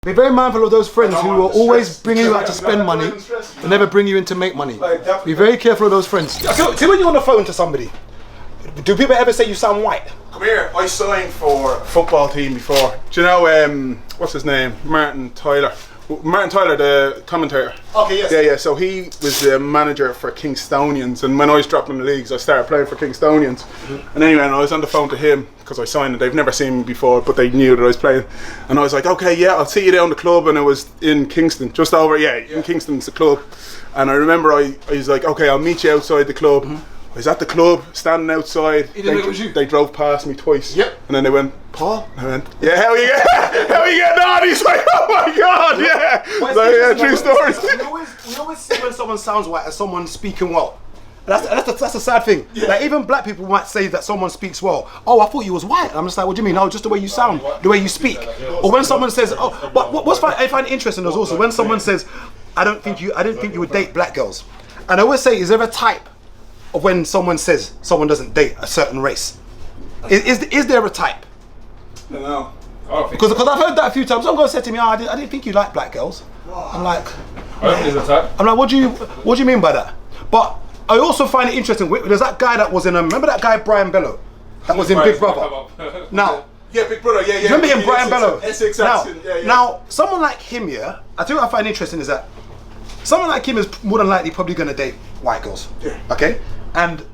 Be very mindful of those friends who will always bring you out to spend money and never bring you in to make money. Be very careful of those friends. See when you're on the phone to somebody, do people ever say you sound white? Come here, I signed for a football team before. Do you know, what's his name? Martin Tyler, the commentator. Okay, yes. Yeah, so he was the manager for Kingstonians, and when I was dropping the leagues, I started playing for Kingstonians. And anyway, I was on the phone to him, because I signed it. They've never seen me before, but they knew that I was playing. And I was like, okay, yeah, I'll see you down the club. And it was in Kingston, just over, in Kingston's the club. And I remember I was like, okay, I'll meet you outside the club. I was at the club, standing outside. They drove past me twice. Yep. And then they went, Paul? And I went, yeah, how are you getting on? He's like, oh my God, yeah. So, yeah, true stories. We always see when someone sounds white as someone speaking well. That's a sad thing. Yeah. Like even black people might say that someone speaks well. Oh, I thought you was white. I'm just like, what do you mean? No, just the way you sound, the way you speak. Or when someone says, oh, but I find interesting is also when someone says, I didn't think you would date black girls. And I always say, is there a type of when someone says someone doesn't date a certain race? Is there a type? No. Because I've heard that a few times. Someone said to me, oh, I didn't think you liked black girls. I'm like, I'm like, what do you mean by that? But I also find it interesting. There's that guy that was in remember that guy Brian Bello, that was in Big Brother. Now, yeah, Big Brother, yeah. Remember him, Brian Bello? Essex accent, yeah. Now, someone like him, I think what I find interesting is that someone like him is more than likely probably going to date white girls. Yeah. Okay, and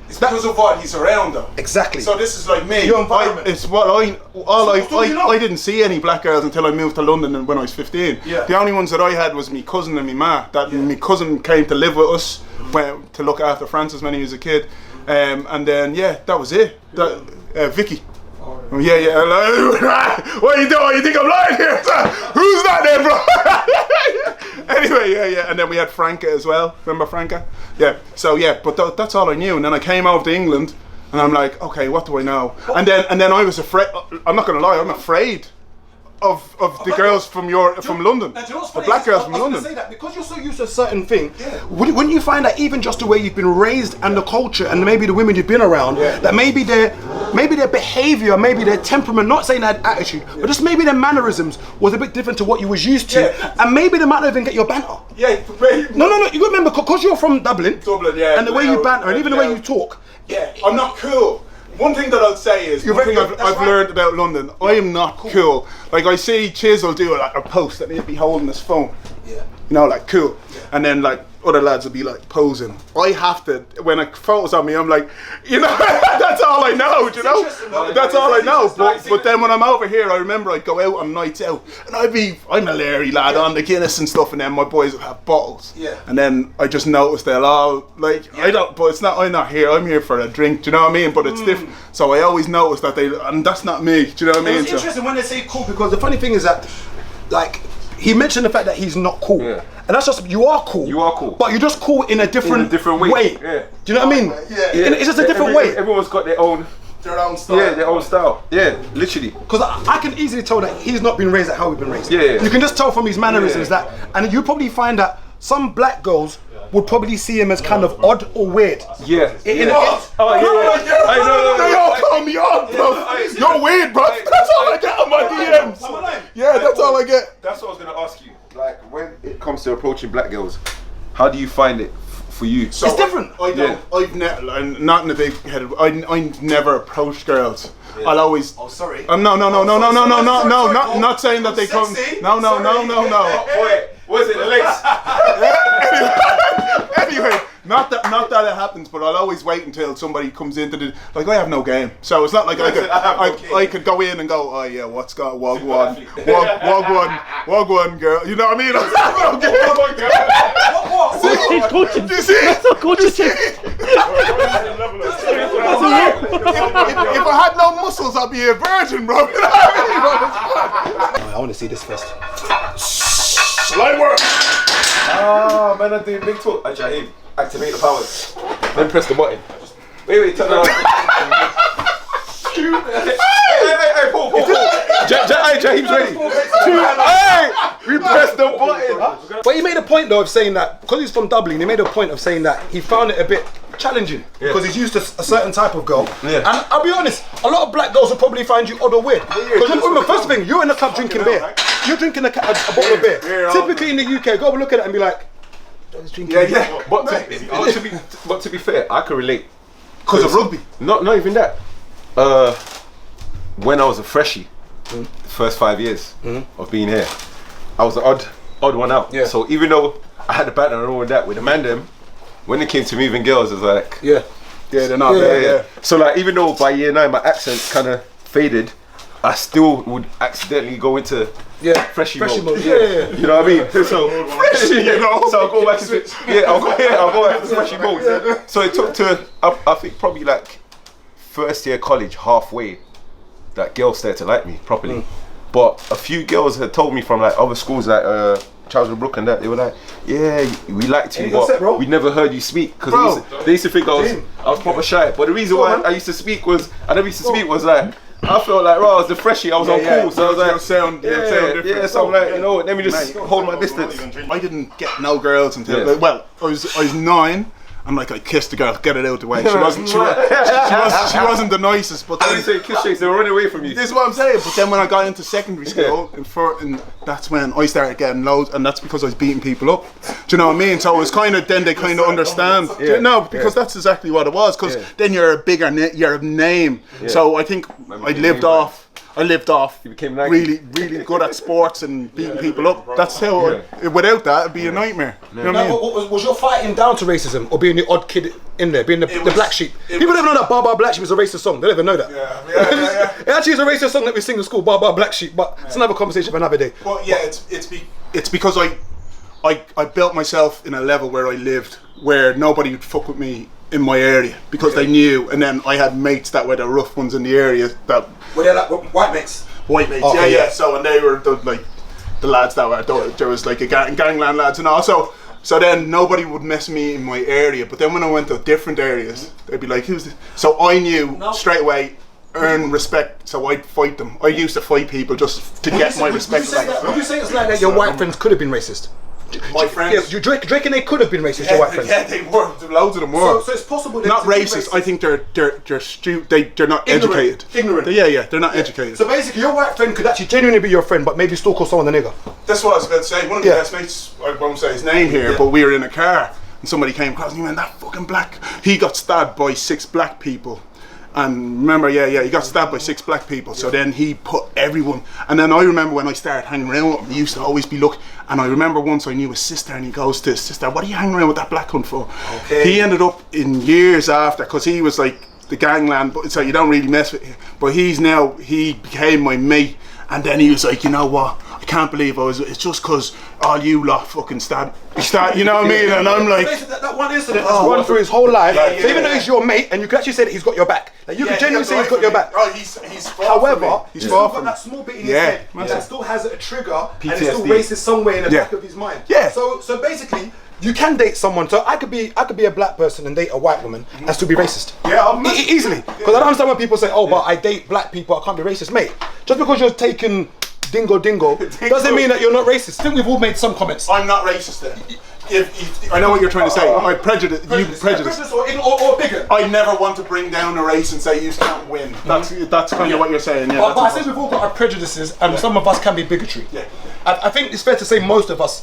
it's because of what he's around, though. Exactly. So this is like me. Your environment. I didn't see any black girls until I moved to London when I was 15. Yeah. The only ones that I had was me cousin and me ma. My cousin came to live with us to look after Francis when he was a kid, and then that was it. Vicky. Yeah. Hello. What are you doing? You think I'm lying here? Who's that there, bro? Anyway, and then we had Franca as well. Remember Franca? Yeah. So but that's all I knew. And then I came over to England, and I'm like, okay, what do I know? And then I was afraid. I'm not gonna lie. I'm afraid of the girls from London, the black girls from London. Say that because you're so used to a certain thing. Yeah. Wouldn't you find that even just the way you've been raised and the culture and maybe the women you've been around, that maybe their behaviour, maybe their temperament, not saying that attitude, but just maybe their mannerisms was a bit different to what you was used to, and maybe they might not even get your banter. Yeah. No. You remember because you're from Dublin, and the way you banter and even the way you talk. Yeah. I'm not cool. One thing that I'll say is, I've learned about London, I am not cool. Like I see Chisel do a post and he'll be holding his phone. Yeah. You know, like cool. Yeah. And then like other lads will be like posing. I have to, when a photo's on me, I'm like, that's all I know, do you know? That's all I know. But then when I'm over here, I remember I'd go out on nights out and I'm a Larry lad on the Guinness and stuff, and then my boys would have bottles. Yeah. And then I just noticed they'll all, I'm not here, I'm here for a drink, do you know what I mean? But it's different. So I always notice that and that's not me, do you know what I mean? It's interesting when they say cool, because the funny thing is that, like, he mentioned the fact that he's not cool. Yeah. And that's just, you are cool. But you're just cool in a different way. Yeah. Do you know what I mean? Yeah. It's just a different way. Everyone's got their own style. Yeah, their own style. Yeah, literally. Because I can easily tell that he's not been raised like how we've been raised. Yeah. You can just tell from his mannerisms that, and you probably find that some black girls would probably see him as kind of odd or weird. Yeah. I know. They all call me odd, bro. You're weird, bro. That's all I get on my DMs. Yeah, that's all I get. That's what I was gonna ask you. Like when it comes to approaching black girls, how do you find it for you? So it's different. I've never, not in a big headed. I never approached girls. Yeah. I'll always. Oh, sorry. No. Not saying that they come. No. Wait. Was it the legs? Anyway, not that it happens, but I'll always wait until somebody comes into I have no game, so it's not like I could go in and go, oh yeah, what's got wagwan, girl, you know what I mean? He's coaching. You see? That's not coaching. If I had no muscles, I'd be a virgin, bro. You know what I mean? I want to see this first. Light work. Oh man, I'm doing big talk. Jaheim, activate the powers. Then press the button. Wait, turn around. Hey, Paul. Jaheim's ready. Hey, we pressed the button. But he made a point though of saying that, because he's from Dublin, he made a point of saying that he found it a bit challenging because he's used to a certain type of girl. Yeah. And I'll be honest, a lot of black girls will probably find you odd or weird. Because remember, first thing, you're in the club drinking beer. you're drinking a bottle of beer. Yeah, Typically in the UK, go look at it and be like, "He's drinking." Yeah. But to be fair, I can relate. Because of rugby. Not even that. When I was a freshie, the first 5 years of being here, I was the odd one out. Yeah. So even though I had the background and all of that with the man them, when it came to moving girls, it was like, Yeah. Yeah, they're not bad. Yeah. So like, even though by year 9 my accent kind of faded, I still would accidentally go into freshie mode. Yeah. You know what I mean? So freshie, you know. So I'll go back to I'll go back to freshie mode. Yeah. So it took to I think probably like first year college, halfway, that girls started to like me properly. But a few girls had told me from like other schools, like Charles Brook and that, they were like, yeah, we liked you, but we never heard you speak, because they used to think I was proper shy. But the reason why I used to speak was, like, I felt like, I was the freshie, I was on cool, so I was like, so I'm like, you know, let me just hold my distance. I didn't get no girls until like, well, I was 9. I'm like, I kissed the girl, get it out the way. She wasn't the nicest, but I then, didn't say kiss shakes, they were running away from you. this is what I'm saying. But then when I got into secondary school, and that's when I started getting loads, and that's because I was beating people up. Do you know what I mean? So it was kind of, then they kind of understand. No, because that's exactly what it was. Because then you're a bigger, you're a name. So I think I lived off. You became Nike. really good at sports and beating people up. That's how. Without that, it'd be a nightmare. You know what I mean? Was your fighting down to racism, or being the odd kid in there, being the black sheep? People don't know that Bar Bar Black Sheep is a racist song. They don't even know that. Yeah. It actually is a racist song that we sing in school, Bar Bar Black Sheep. But it's another conversation for another day. Well, yeah, it's because I built myself in a level where I lived, where nobody would fuck with me in my area because they knew, and then I had mates that were the rough ones in the area that. Were they like white mates? White mates, Oh, yeah. So, and they were the lads that were, there was like a gangland lads and all. So then nobody would mess me in my area. But then when I went to different areas, they'd be like, "Who's this?" So I knew straight away, earn respect. So I'd fight them. I used to fight people just to get my respect back. Would you say it's like that your white friends could have been racist? My friends, Yeah, Drake and they could have been racist. Your white friends. yeah, they were. Loads of them were. So it's possible. Not racist. I think they're not educated. Ignorant. Yeah, they're not educated. So basically, your white friend could actually genuinely be your friend, but maybe still call someone a nigger. That's what I was about to say. One of the best mates, I won't say his name here, but we were in a car and somebody came across and he went, "That fucking black." He got stabbed by 6 black people. And remember, he got stabbed by 6 black people. So then he put everyone. And then I remember when I started hanging around with him, he used to always be looking. And I remember once I knew his sister, and he goes to his sister, "What are you hanging around with that black cunt for?" Okay. He ended up in years after, because he was like the gangland, but so you don't really mess with him. But he became my mate. And then he was like, "You know what? I can't believe it's just because all you lot fucking stabbed." You know what I mean? And I'm like, that one incident has run through his whole life. So even though he's your mate, and you can actually say that he's got your back. Like you can genuinely say he's got your back. Oh, he's far However, from me. he's still got that small bit in his head that still has a trigger, and it's still racist somewhere in the back of his mind. Yeah. So basically, you can date someone. So I could be a black person and date a white woman and still be racist. Yeah, easily. Because I don't understand when people say, "Oh, but I date black people, I can't be racist." Mate, just because you're taking dingo doesn't mean that you're not racist. I think we've all made some comments. I'm not racist then. If I know what you're trying to say. I'm prejudice. You prejudice. Or bigger. I never want to bring down a race and say you can't win. That's kind of what you're saying. Yeah. But I think we've all got our prejudices, and some of us can be bigotry. Yeah. I think it's fair to say most of us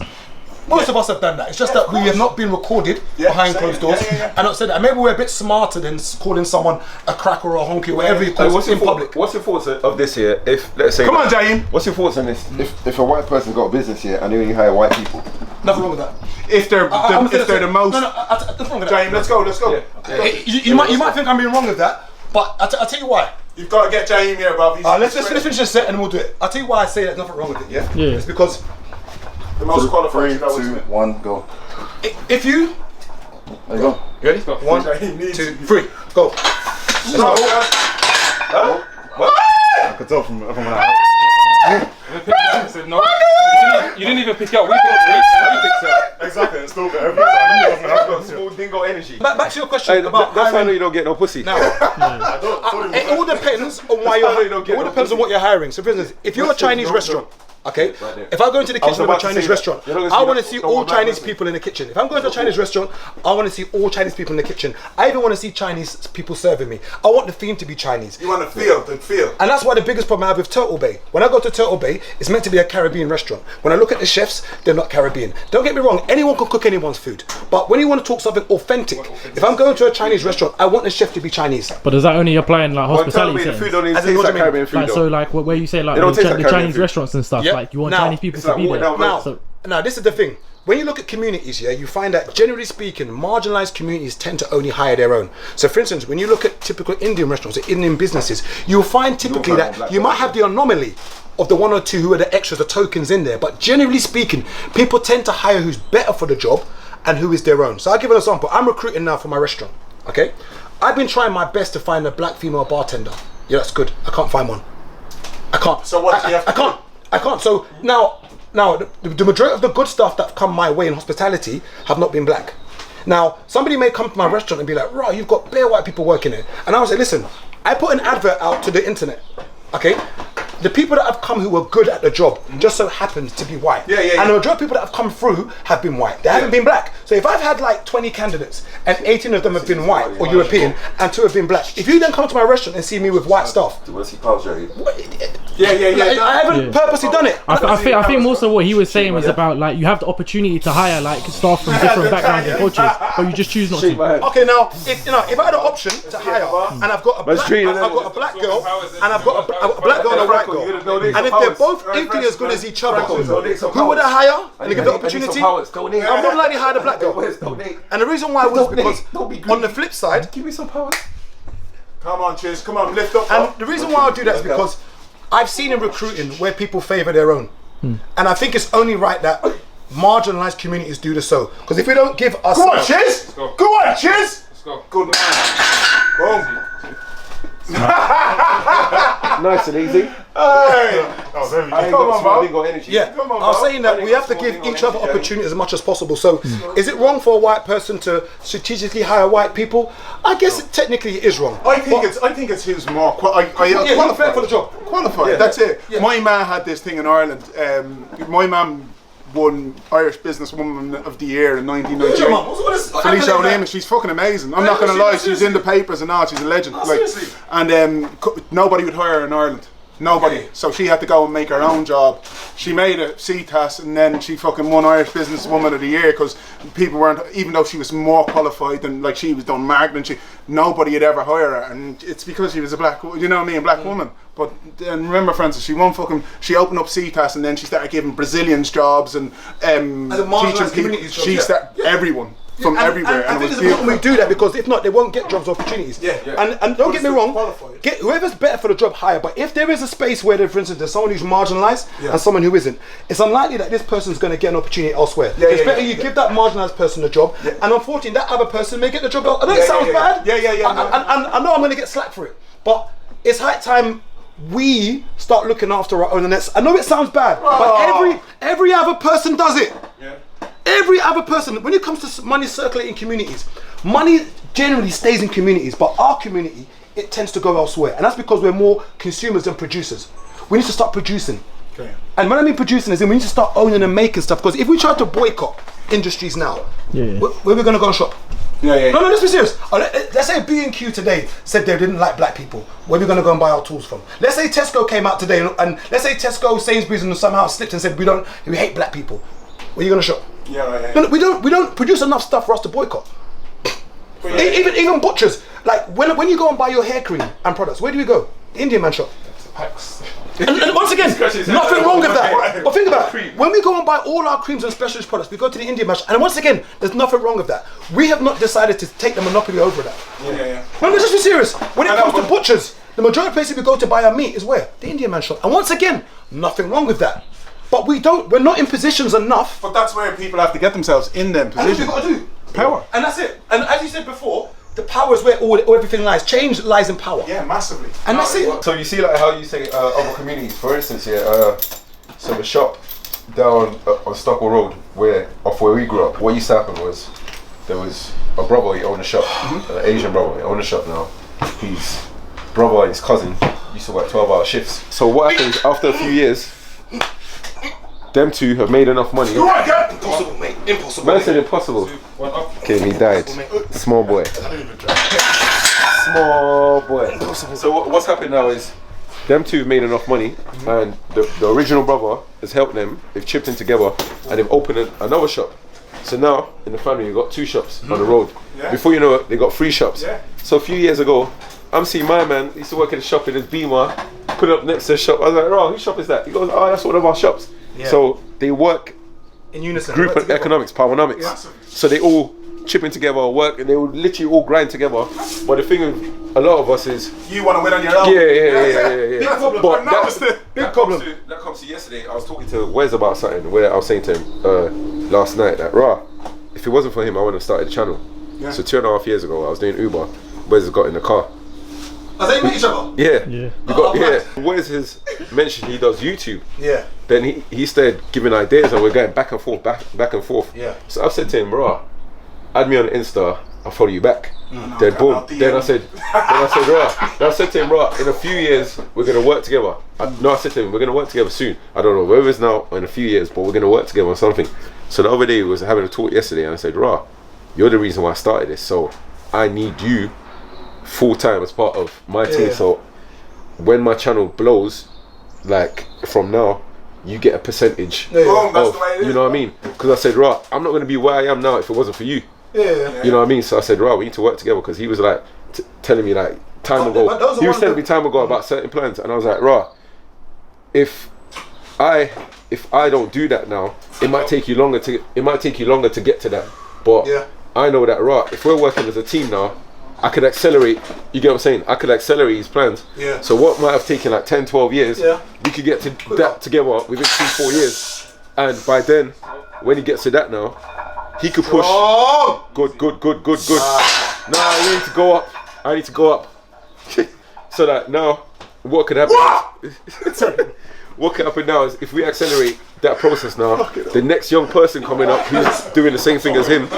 have done that. It's just that we have not been recorded behind closed doors. And not said that. And maybe we're a bit smarter than calling someone a cracker or a honky or whatever you call it in public. What's your thoughts of this here? If let's say, come on, James. What's your thoughts on this? If a white person's got a business here and they only hire white people, nothing wrong with that. If they're the most. No, nothing wrong with that. James, let's go. Yeah. You might think I'm being wrong with that, but I'll tell you why. You've got to get James here, Bob. Let's finish this set and we'll do it. I'll tell you why I say there's nothing wrong with it. Yeah. It's because. The most qualified. 3, 2, 1, go. If you. There you go. You ready? 1, 2, 3, go. Let's go. What? I could tell from how. Said no. You didn't even pick it up. We picked it up. Exactly, it's still there every time. small dingo energy. Back to your question about that's why I know you don't get no pussy. Now, it all depends on why it all depends on what you're hiring. So, for instance, if you're a Chinese restaurant, Okay, Right there. if I go into the I was kitchen of a about to Chinese say that. restaurant, You're not gonna I see want to that- see don't all want black Chinese person. people in the kitchen. If I'm going to a Chinese restaurant, I want to see all Chinese people in the kitchen. I even want to see Chinese people serving me. I want the theme to be Chinese. You want to feel the feel. And that's why the biggest problem I have with Turtle Bay. When I go to Turtle Bay, it's meant to be a Caribbean restaurant. When I look at the chefs, they're not Caribbean. Don't get me wrong, anyone can cook anyone's food. But when you want to talk something authentic, if I'm going to a Chinese restaurant, I want the chef to be Chinese. But does that only apply in like Well, tell hospitality me the settings? food don't even As in, taste what like do you mean? Caribbean food Like though. so, like where you say like It don't the, taste like the Caribbean Chinese food. restaurants and stuff, Yep. like you want Now, Chinese people it's to like be watered there. down Now, So, now this is the thing. When you look at communities, yeah, you find that generally speaking, marginalized communities tend to only hire their own. So, for instance, when you look at typical Indian restaurants or Indian businesses, you'll find typically find that black you might people. have the anomaly of the one or two who are the extras, the tokens in there. But generally speaking, people tend to hire who's better for the job and who is their own. So I'll give an example. I'm recruiting now for my restaurant. Okay, I've been trying my best to find a black female bartender. Yeah, that's good. I can't find one. I can't. So what do you have to I can't. I can't. So now the majority of the good stuff that come my way in hospitality have not been black. Now somebody may come to my restaurant and be like, "Right, you've got bare white people working here," and I was like, "Listen, I put an advert out to the internet. Okay, the people that have come who were good at the job just so happens to be white. Yeah, yeah, yeah. And the majority of people that have come through have been white. They haven't been black. So if I've had like 20 candidates and 18 of them have been white or European and 2 have been black, if you then come to my restaurant and see me with white stuff, Do you want to see Paul's Jerry? Yeah, yeah, yeah. like, I haven't purposely done it. I think more so what he was saying was about like you have the opportunity to hire like staff from different backgrounds and cultures, but you just choose not Shake my to. hand. Okay, now if I had an option to hire and I've got a Let's black, treat it I've got a black girl and I've got a black girl and a white girl, You're gonna donate and if some they're powers. both equally as good as each other, Donate some who would I powers. hire and give the I need some opportunity? powers. Donate. I'm more likely to hire the black girl. Powers, donate. And the reason why was because Don't be on the greedy. flip side, Give me some powers. Come on, Chiz. Come on, lift up. and the reason why I do that is because I've seen in recruiting where people favour their own, and I think it's only right that marginalised communities do the so. Because if we don't give us, Go on, Chiz. go. Go on, Chiz. Let's go. Good man. Boom. Nice and easy. Hey. I ain't Come got on, small bro. dingo energy. yeah, Come on, I was bro. saying that we have to give each other opportunity as much as possible. So, is it wrong for a white person to strategically hire white people? I guess technically it is wrong. I think it's who's more qualified for the job. Qualified. Yeah. That's it. Yeah. My man had this thing in Ireland. My mum won Irish Businesswoman of the Year in 1998. Felicia O'Neill, she's fucking amazing. I'm not gonna lie, she's in the papers and all. She's a legend. seriously? And nobody would hire her in Ireland. Nobody. Okay. So she had to go and make her own job. She made a CTAS and then she fucking won Irish Businesswoman of the Year because people weren't, even though she was more qualified than like she was done marketing, nobody had ever hired her, and it's because she was a black, you know what I mean, black woman. But then remember, Francis, she opened up CTAS and then she started giving Brazilians jobs and marginalised communities jobs, She yeah. started everyone. From everywhere, and I and think it was it's important we beautiful. do that because if not, they won't get jobs opportunities. And don't get me wrong, get whoever's better for the job hire. But if there is a space where, for instance, there's someone who's marginalised and someone who isn't, it's unlikely that this person's going to get an opportunity elsewhere. It's better you give that marginalised person a job, and unfortunately, that other person may get the job. I know it sounds bad. I know I'm going to get slack for it, but it's high time we start looking after our own. And I know it sounds bad, but every other person does it. Every other person, when it comes to money circulating communities, money generally stays in communities, but our community, it tends to go elsewhere. And that's because we're more consumers than producers. We need to start producing. Okay. And when I mean producing, is we need to start owning and making stuff. Because if we try to boycott industries now, where are we going to go and shop? No, let's be serious. Let's say B&Q today said they didn't like black people. Where are we going to go and buy our tools from? Let's say Tesco came out today and let's say Tesco, Sainsbury's and somehow slipped and said we hate black people. Where are you going to shop? No, we don't produce enough stuff for us to boycott. Even butchers, like when you go and buy your hair cream and products, where do we go? The Indian man shop. And once again, nothing wrong with that. But think about it. When we go and buy all our creams and specialist products, we go to the Indian man shop. And once again, there's nothing wrong with that. We have not decided to take the monopoly over that. No, let's just be serious. When it comes to butchers, the majority of places we go to buy our meat is where? The Indian man shop. And once again, nothing wrong with that. But we're not in positions enough. But that's where people have to get themselves in them And that's what positions. you've got to do. Power. And that's it. And as you said before, the power is where everything lies. Change lies in power. Yeah, massively. And that's it. So you see like how you say other communities, for instance, so the shop down on Stockwell Road, where we grew up, what used to happen was there was a brother, he owned a shop, an Asian brother, he owned a shop now. His brother and his cousin used to work 12-hour shifts. So what happens after a few years, them two have made enough money. Impossible, mate. Impossible. Man said impossible. Okay, he died. Small boy. Small boy. So what's happened now is them two have made enough money, and the original brother has helped them. They've chipped in together, and they've opened another shop. So now in the family you've got 2 shops on the road. Before you know it, they got 3 shops. So a few years ago, I'm seeing my man. He used to work in a shop in his Beamer. Put it up next to the shop. I was like, "Oh, whose shop is that?" He goes, "Oh, that's one of our shops." So they work In unison. group of economics, powernomics. So they all chip in together, work, and they will literally all grind together. But the thing with a lot of us is, You want to win on your own. yeah. Big problem. But That Big problem. That comes to yesterday. I was talking to Wes about something where I was saying to him last night that if it wasn't for him, I wouldn't have started the channel. So 2.5 years ago, I was doing Uber. Wes got in the car. Are they met each other? Yeah. Wes has mentioned he does YouTube. Yeah. Then he started giving ideas, and we're going back and forth, back and forth. Yeah. So I've said to him, add me on Insta, I'll follow you back. Then boom. Then I said, Then I said to him, in a few years we're gonna work together. I said to him, we're gonna work together soon. I don't know whether it's now or in a few years, but we're gonna work together on something. So the other day we was having a talk yesterday, and I said, you're the reason why I started this, so I need you full time as part of my team. So when my channel blows, like from now, you get a percentage Boom, that's of, the way it is. you know what I mean? Because I said, I'm not gonna be where I am now if it wasn't for you. Yeah. You know what I mean? So I said, we need to work together, because he was like telling me like time ago. but those are He was one telling of me time ago about certain plans, and I was like, if I don't do that now, it might take you longer to get to that. But I know that if we're working as a team now, I could accelerate. You get what I'm saying? I could accelerate his plans. Yeah. So what might have taken like 10, 12 years, we could get to that together within 3-4 years. And by then, when he gets to that now, he could push. Good. Nah, you need to go up. I need to go up. So that now, what could happen? What could happen now is if we accelerate that process now, the next young person coming up who's doing the same thing as him,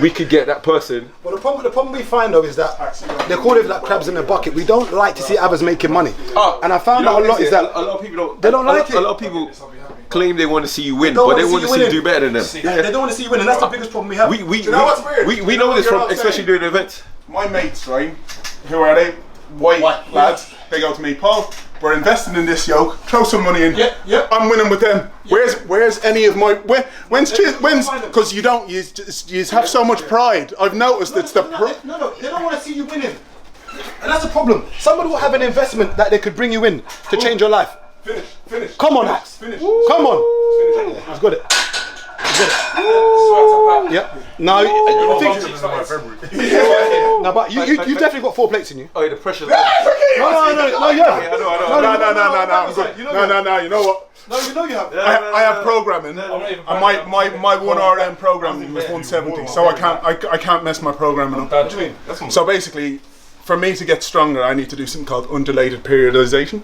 we could get that person. Well, the problem we find though is that they call it like crabs in a bucket. We don't like to see others making money. And I found out a lot is that a lot of people they don't like it. A lot of people claim they want to see you win, but they want to see you do better than them. They don't want to see you win, and that's the biggest problem we have. Do you know what's weird? We know this from especially doing events. My mates, right? Who are they? White lads. They go to me, Paul, we're investing in this yoke. Throw some money in. I'm winning with them. Where's any of my when's because you don't you have so much pride. I've noticed it's the No, they don't want to see you winning, and that's the problem. Somebody will have an investment that they could bring you in to change your life. Finish. Come on, Axe. Come on. He's got it. Yeah. No, I think. No, but you definitely got 4 plates in you. Oh, the pressure's No, yeah. No, I'm good. No, you know what? No, you know you have. I have programming, and my 1RM programming was 170, so I can't mess my programming up. What do you mean? So basically, for me to get stronger, I need to do something called undulated periodization.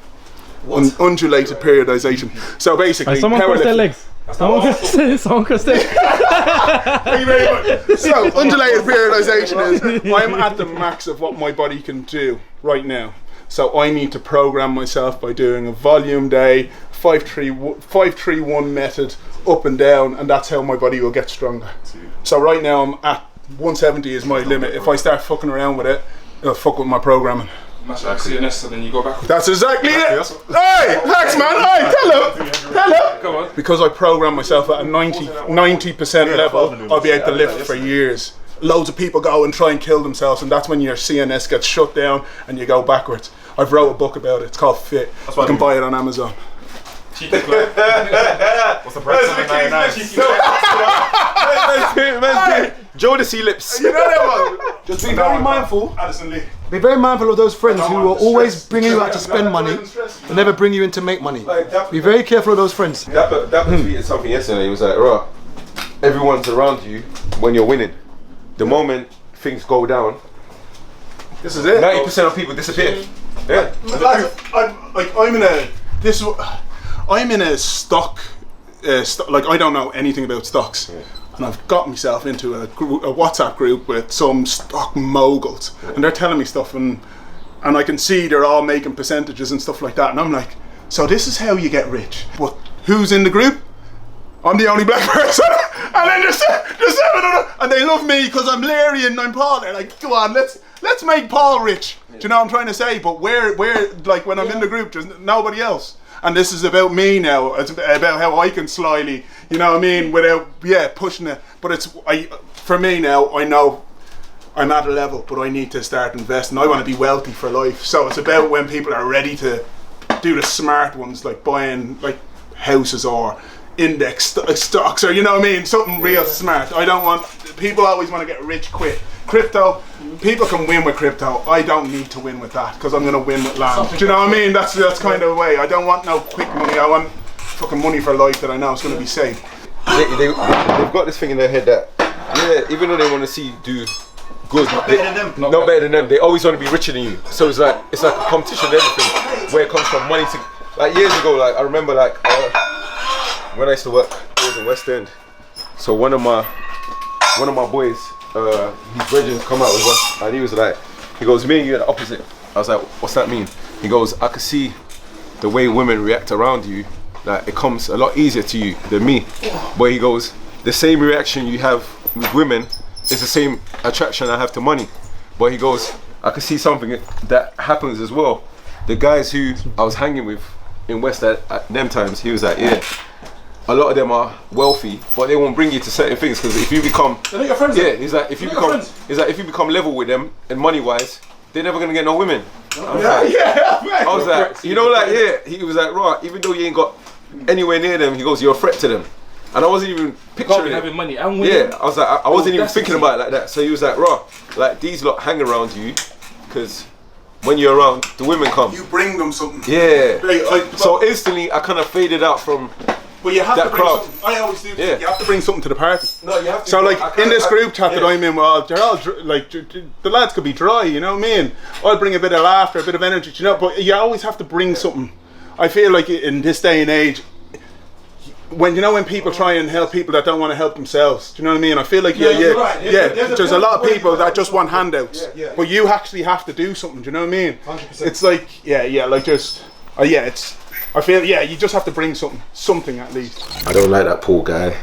Undulated periodization. So basically, Someone cross their legs. Someone cross their legs. Thank you very much. So undulated periodization is I'm at the max of what my body can do right now. So I need to program myself by doing a volume day, 5-3-1 method, up and down, and that's how my body will get stronger. So right now I'm at 170 is my limit. If I start fucking around with it, it'll fuck with my programming. Match like CNS, so then you go back. That's exactly it. Hey, Max, man. Hey, tell him. Come on. Because I program myself at a 90% level, I'll be able to lift for years. Loads of people go and try and kill themselves, and that's when your CNS gets shut down and you go backwards. I've wrote a book about it. It's called Fit. You can buy it on Amazon. What's the price of it? Jodeci lips. You know that one? Just be very mindful. Addison Lee. Be very mindful of those friends who will always bring you out to spend money and never bring you in to make money. Be very careful of those friends. Dapper tweeted something yesterday. He was like, everyone's around you when you're winning. The moment things go down, This is it. 90% of people disappear. Yeah. I'm in a stock. Like I don't know anything about stocks. And I've got myself into a WhatsApp group with some stock moguls, and they're telling me stuff, and I can see they're all making percentages and stuff like that, and I'm like, so this is how you get rich. But who's in the group? I'm the only black person. And then there's 7 other, and they love me because I'm Larry and I'm Paul. They're like, go on, let's make Paul rich. Do you know what I'm trying to say? But where like when I'm in the group, there's nobody else. And this is about me now. It's about how I can slyly, you know what I mean, without pushing it. But for me now, I know I'm at a level, but I need to start investing. I want to be wealthy for life. So it's about when people are ready to do the smart ones, like buying like houses or index stocks, or you know what I mean, something real smart. I don't want, people always want to get rich quick. Crypto, people can win with crypto. I don't need to win with that because I'm going to win with land. Do you know what I mean? That's kind of the way. I don't want no quick money. I want fucking money for life that I know is going to be safe. They've got this thing in their head that, yeah, even though they want to see you do good, not better than them, they always want to be richer than you. So it's like a competition and everything, where it comes from money to, like years ago, like I remember like when I used to work, I was in West End. So one of my boys, his brethren come out with us, and he was like, he goes, me and you are the opposite. I was like, what's that mean? He goes, I could see the way women react around you, like it comes a lot easier to you than me. But he goes, the same reaction you have with women is the same attraction I have to money. But he goes, I could see something that happens as well. The guys who I was hanging with in West at them times, he was like, yeah, a lot of them are wealthy, but they won't bring you to certain things because if you become, they're not your friends. Yeah, he's like, if you become level with them and money wise, they're never gonna get no women. I was like, you know, like, yeah. He was like, right, even though you ain't got anywhere near them, he goes, you're a threat to them. And I wasn't even picturing it. Having money and winning. Yeah, I was like, I wasn't even thinking about it like that. So he was like, raw, like these lot hang around you because when you're around, the women come. You bring them something. Yeah. So instantly, I kind of faded out from. But you have that to bring crowd. something. I always do. Yeah. You have to bring something to the party. No, you have to. So like in this group chat that I'm in, well, they're all like the lads could be dry, you know what I mean? I'll bring a bit of laughter, a bit of energy, you know. But you always have to bring something. I feel like in this day and age, when people try and help people that don't want to help themselves, do you know what I mean? I feel like there's a lot of people that just want handouts, but you actually have to do something. Do you know what I mean? 100%. It's like like just it's. I feel you just have to bring something at least. I don't like that Paul guy.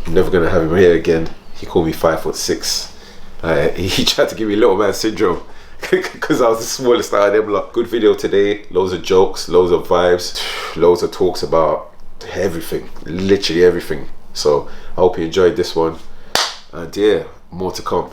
I'm never gonna have him here again. He called me 5'6". He tried to give me little man syndrome because I was the smallest out of them lot. Good video today. Loads of jokes, loads of vibes, loads of talks about everything, literally everything. So I hope you enjoyed this one. And yeah, more to come.